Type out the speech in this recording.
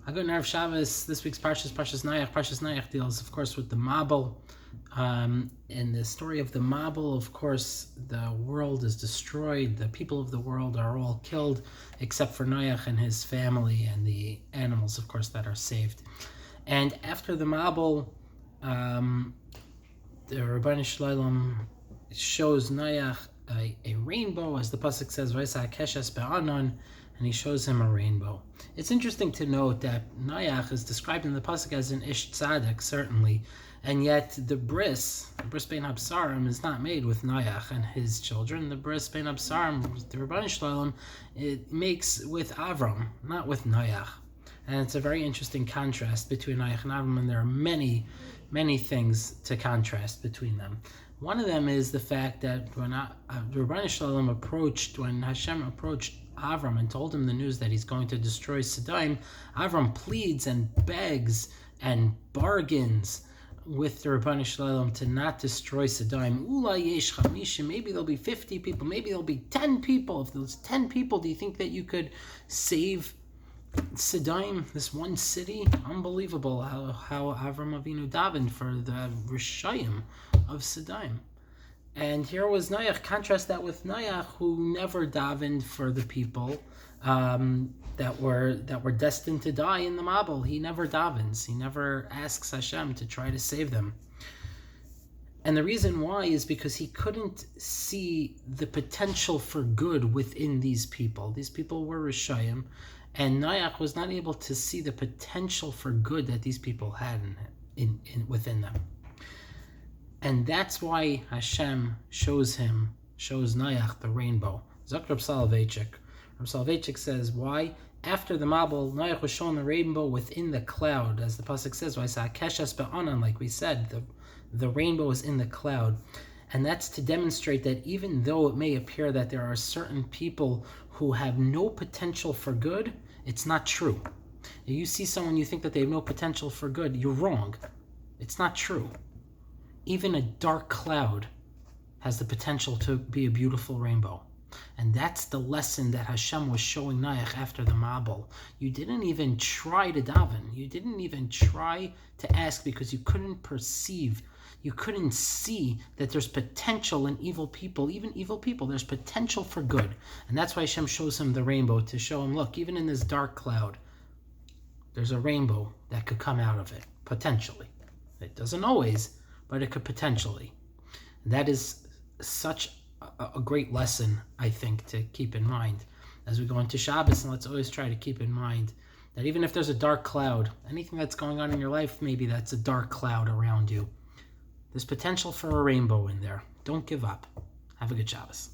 Good Erev Shabbos. This week's Parshas Noach. Parshas Noach deals, of course, with the Mabul. In the story of the Mabul, of course, the world is destroyed. The people of the world are all killed, except for Noach and his family and the animals, of course, that are saved. And after the Mabul, the Rabbeinu Shalom shows Noach a rainbow, as the pasuk says, "Vaysa keshes be'anon," and he shows him a rainbow. It's interesting to note that Noach is described in the pasuk as an ish tzaddik, certainly, and yet the bris bein habsarim, is not made with Noach and his children. The bris bein habsarim, the Rabbeinu Shalom, it makes with Avram, not with Noach. And it's a very interesting contrast between Noach and Avram, and there are many things to contrast between them. One of them is the fact that when Rabbeinu Shalom when Hashem approached Avram and told him the news that he's going to destroy Sodom, Avram pleads and begs and bargains with the Rabbeinu Shalom to not destroy Sodom. Ulai yesh chamishim, maybe there'll be 50 people, maybe there'll be 10 people. If there's 10 people, do you think that you could save Sodom, this one city? Unbelievable how Avram Avinu davened for the Rishayim of Sodom. And here was Noach. Contrast that with Noach, who never davened for the people that were destined to die in the Mabul. He never davens. He never asks Hashem to try to save them. And the reason why is because he couldn't see the potential for good within these people. These people were Rishayim, and Noach was not able to see the potential for good that these people had within them. And that's why Hashem shows Noach the rainbow. Zok Reb Soloveitchik. Reb Soloveitchik says, why? After the Mabul, Noach was shown the rainbow within the cloud. As the pasuk says, keshes be'anan, like we said, the rainbow is in the cloud. And that's to demonstrate that even though it may appear that there are certain people who have no potential for good, it's not true. You see someone, you think that they have no potential for good, you're wrong. It's not true. Even a dark cloud has the potential to be a beautiful rainbow. And that's the lesson that Hashem was showing Noach after the Mabul. You didn't even try to daven. You didn't even try to ask because you couldn't perceive. You couldn't see that there's potential in evil people. Even evil people, there's potential for good. And that's why Hashem shows him the rainbow, to show him, look, even in this dark cloud, there's a rainbow that could come out of it, potentially. It doesn't always, but it could potentially. And that is such a great lesson, I think, to keep in mind as we go into Shabbos. And let's always try to keep in mind that even if there's a dark cloud, anything that's going on in your life, maybe that's a dark cloud around you, there's potential for a rainbow in there. Don't give up. Have a good Shabbos.